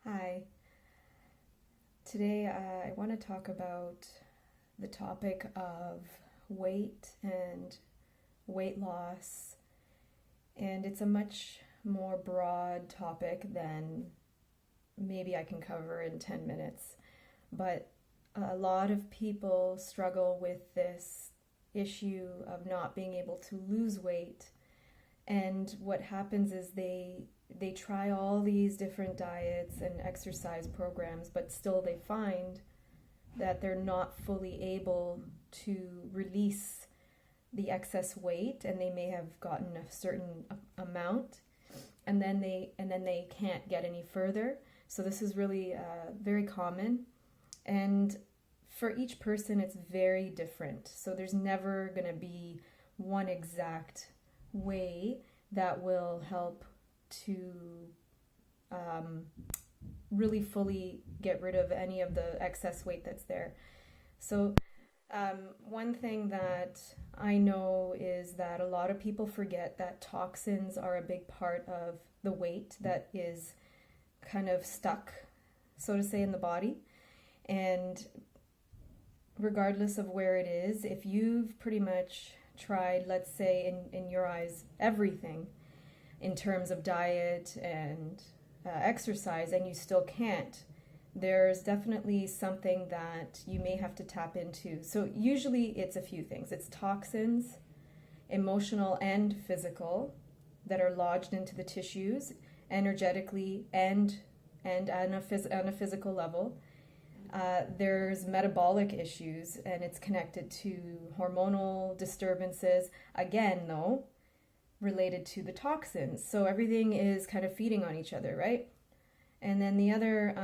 Hi. Today I want to talk about the topic of weight and weight loss, and it's a much more broad topic than maybe I can cover in 10 minutes. But a lot of people struggle with this issue of not being able to lose weight, and what happens is they try all these different diets and exercise programs, but still they find that they're not fully able to release the excess weight, and they may have gotten a certain amount, and then they can't get any further. So this is really very common, and for each person it's very different. So there's never going to be one exact way that will help to um, really fully get rid of any of the excess weight that's there. So, one thing that I know is that a lot of people forget that toxins are a big part of the weight that is kind of stuck, so to say, in the body. And regardless of where it is, if you've pretty much tried, let's say, in your eyes, everything in terms of diet and exercise, and you still can't, there's definitely something that you may have to tap into. So usually it's a few things. It's toxins, emotional and physical, that are lodged into the tissues energetically and on a physical level. There's metabolic issues, and it's connected to hormonal disturbances. Again, though, related to the toxins. So everything is kind of feeding on each other, right? And then the other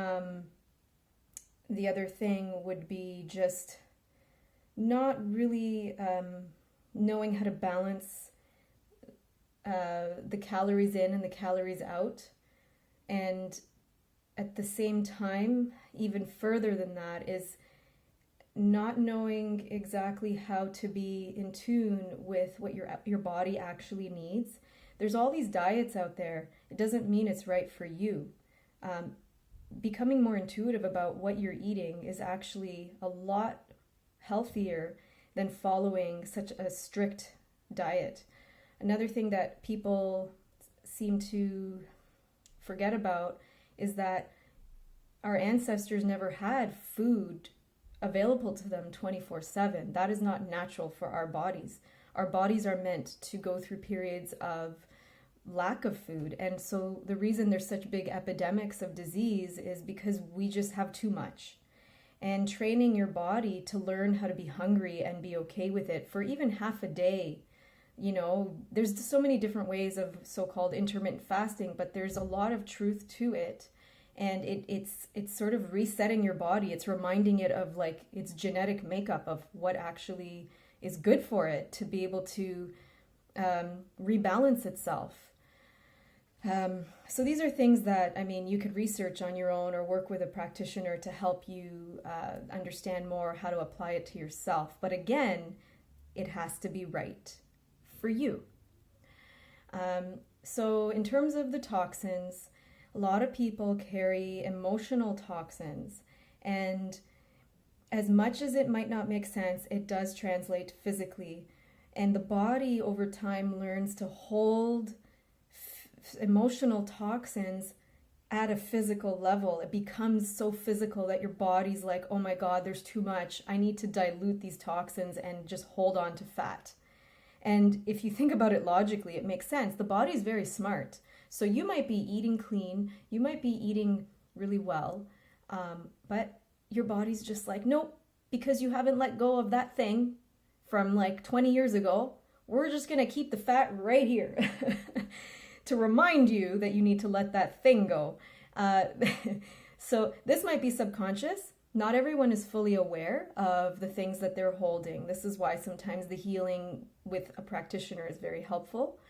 thing would be just not really knowing how to balance the calories in and the calories out. And at the same time, even further than that, is not knowing exactly how to be in tune with what your body actually needs. There's all these diets out there. It doesn't mean it's right for you. Um, Becoming more intuitive about what you're eating is actually a lot healthier than following such a strict diet. Another thing that people seem to forget about is that our ancestors never had food available to them 24/7. That is not natural for our bodies. Our bodies are meant to go through periods of lack of food. And so the reason there's such big epidemics of disease is because we just have too much. And training your body to learn how to be hungry and be okay with it for even half a day. There's so many different ways of so-called intermittent fasting, but there's a lot of truth to it. And it's sort of resetting your body. It's reminding it of like its genetic makeup of what actually is good for it to be able to rebalance itself. So these are things that, I mean, you could research on your own or work with a practitioner to help you understand more how to apply it to yourself. But again, it has to be right for you. So in terms of the toxins, a lot of people carry emotional toxins, and as much as it might not make sense, it does translate physically. And the body over time learns to hold emotional toxins at a physical level. It becomes so physical that your body's like, oh my God, there's too much. I need to dilute these toxins and just hold on to fat. And if you think about it logically, it makes sense. The body's very smart. So you might be eating clean, you might be eating really well, but your body's just like, nope, because you haven't let go of that thing from like 20 years ago, we're just going to keep the fat right here to remind you that you need to let that thing go. So this might be subconscious. Not everyone is fully aware of the things that they're holding. This is why sometimes the healing with a practitioner is very helpful.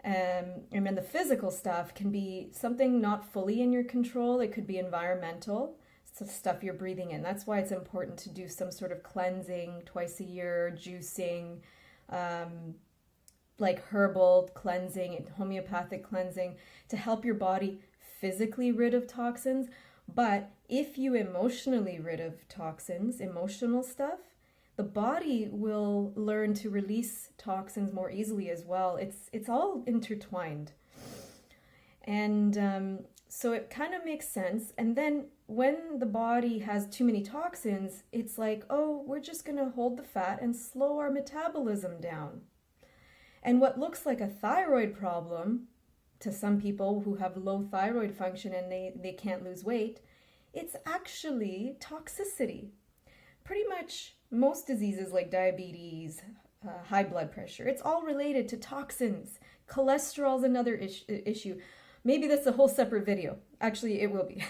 And then the physical stuff can be something not fully in your control. It could be environmental, so stuff you're breathing in. That's why it's important to do some sort of cleansing twice a year, juicing, like herbal cleansing and homeopathic cleansing to help your body physically rid of toxins, but if you emotionally rid of toxins, emotional stuff, the body will learn to release toxins more easily as well. It's all intertwined. And so it kind of makes sense. And then when the body has too many toxins, it's like, oh, we're just going to hold the fat and slow our metabolism down. And what looks like a thyroid problem to some people who have low thyroid function and they can't lose weight, it's actually toxicity. Pretty much most diseases like diabetes, high blood pressure, it's all related to toxins. Cholesterol is another issue. Maybe that's a whole separate video. Actually, it will be.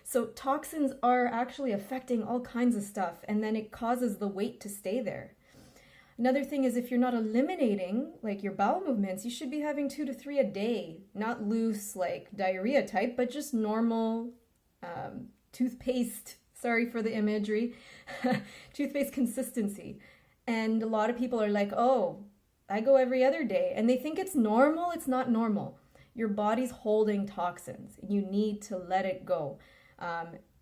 So toxins are actually affecting all kinds of stuff, and then it causes the weight to stay there. Another thing is if you're not eliminating like your bowel movements, you should be having 2 to 3 a day, not loose like diarrhea type, but just normal toothpaste, sorry for the imagery, toothpaste consistency. And a lot of people are like, oh, I go every other day, and they think it's normal. It's not normal. Your body's holding toxins. You need to let it go.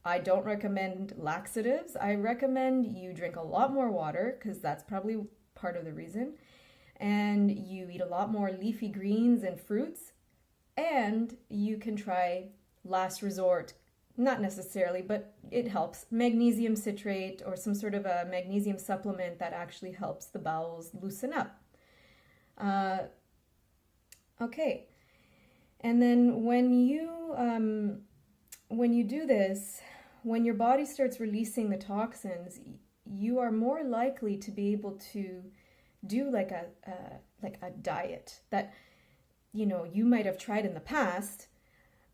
I don't recommend laxatives. I recommend you drink a lot more water, because that's probably part of the reason. And you eat a lot more leafy greens and fruits. And you can try last resort, not necessarily, but it helps, magnesium citrate or some sort of a magnesium supplement that actually helps the bowels loosen up. Okay. And then when you do this, when your body starts releasing the toxins, you are more likely to be able to do like a diet that you might have tried in the past,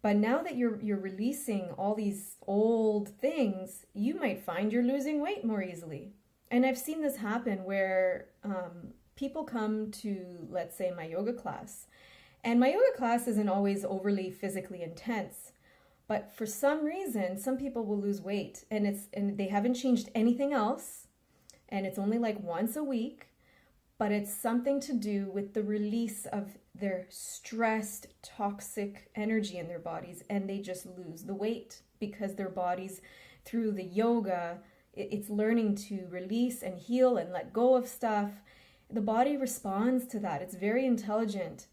but now that you're releasing all these old things, you might find you're losing weight more easily. And I've seen this happen where people come to, let's say, my yoga class. And my yoga class isn't always overly physically intense, but for some reason, some people will lose weight and they haven't changed anything else, and it's only like once a week, but it's something to do with the release of their stressed, toxic energy in their bodies, and they just lose the weight because their bodies, through the yoga, it's learning to release and heal and let go of stuff. The body responds to that. It's very intelligent.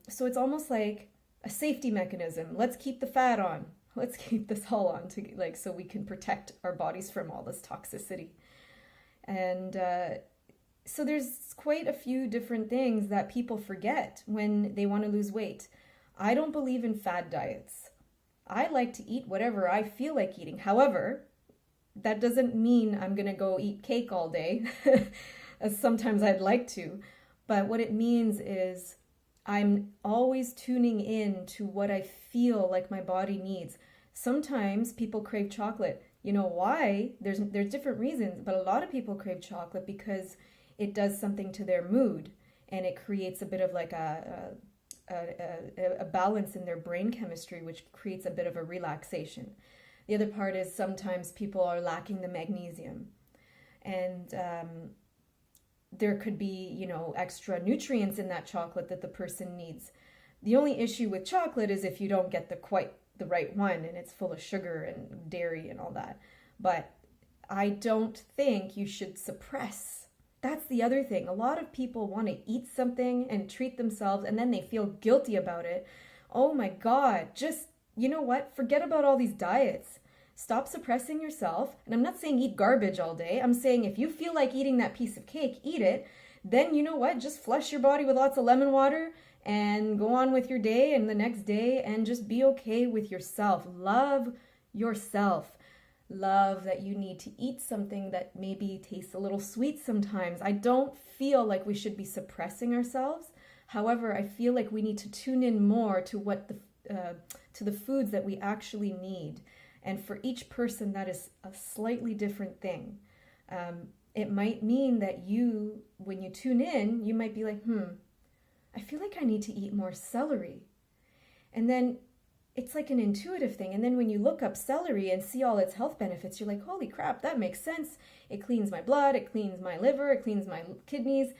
So it's almost like a safety mechanism. Let's keep the fat on. Let's keep this all on so we can protect our bodies from all this toxicity. And so there's quite a few different things that people forget when they want to lose weight. I don't believe in fad diets. I like to eat whatever I feel like eating. However, that doesn't mean I'm going to go eat cake all day, as sometimes I'd like to. But what it means is I'm always tuning in to what I feel like my body needs. Sometimes people crave chocolate. You know why? There's different reasons, but a lot of people crave chocolate because it does something to their mood, and it creates a bit of like a balance in their brain chemistry, which creates a bit of a relaxation. The other part is sometimes people are lacking the magnesium, and there could be, extra nutrients in that chocolate that the person needs. The only issue with chocolate is if you don't get quite the right one and it's full of sugar and dairy and all that. But I don't think you should suppress. That's the other thing. A lot of people want to eat something and treat themselves, and then they feel guilty about it. Oh my God, just, you know what? Forget about all these diets. Stop suppressing yourself. And I'm not saying eat garbage all day. I'm saying if you feel like eating that piece of cake, eat it. Then you know what? Just flush your body with lots of lemon water and go on with your day and the next day, and just be okay with yourself. Love yourself. Love that you need to eat something that maybe tastes a little sweet sometimes. I don't feel like we should be suppressing ourselves. However, I feel like we need to tune in more to to the foods that we actually need. And for each person, that is a slightly different thing. It might mean that when you tune in, you might be like, I feel like I need to eat more celery. And then it's like an intuitive thing. And then when you look up celery and see all its health benefits, you're like, holy crap, that makes sense. It cleans my blood, it cleans my liver, it cleans my kidneys,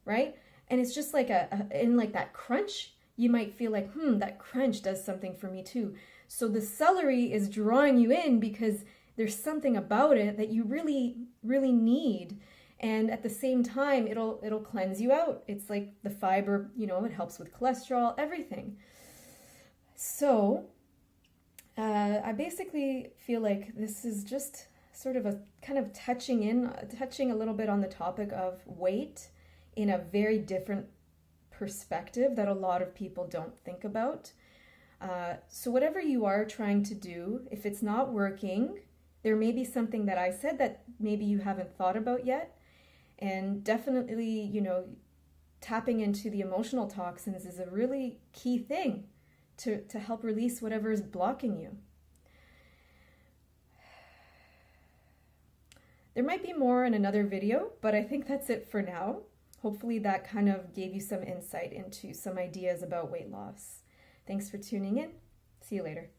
right? And it's just like in like that crunch, you might feel like, that crunch does something for me too. So the celery is drawing you in because there's something about it that you really, really need. And at the same time, it'll cleanse you out. It's like the fiber, it helps with cholesterol, everything. So I basically feel like this is just sort of a kind of touching a little bit on the topic of weight in a very different perspective that a lot of people don't think about. So whatever you are trying to do, if it's not working, there may be something that I said that maybe you haven't thought about yet. And definitely, tapping into the emotional toxins is a really key thing to help release whatever is blocking you. There might be more in another video, but I think that's it for now. Hopefully that kind of gave you some insight into some ideas about weight loss. Thanks for tuning in. See you later.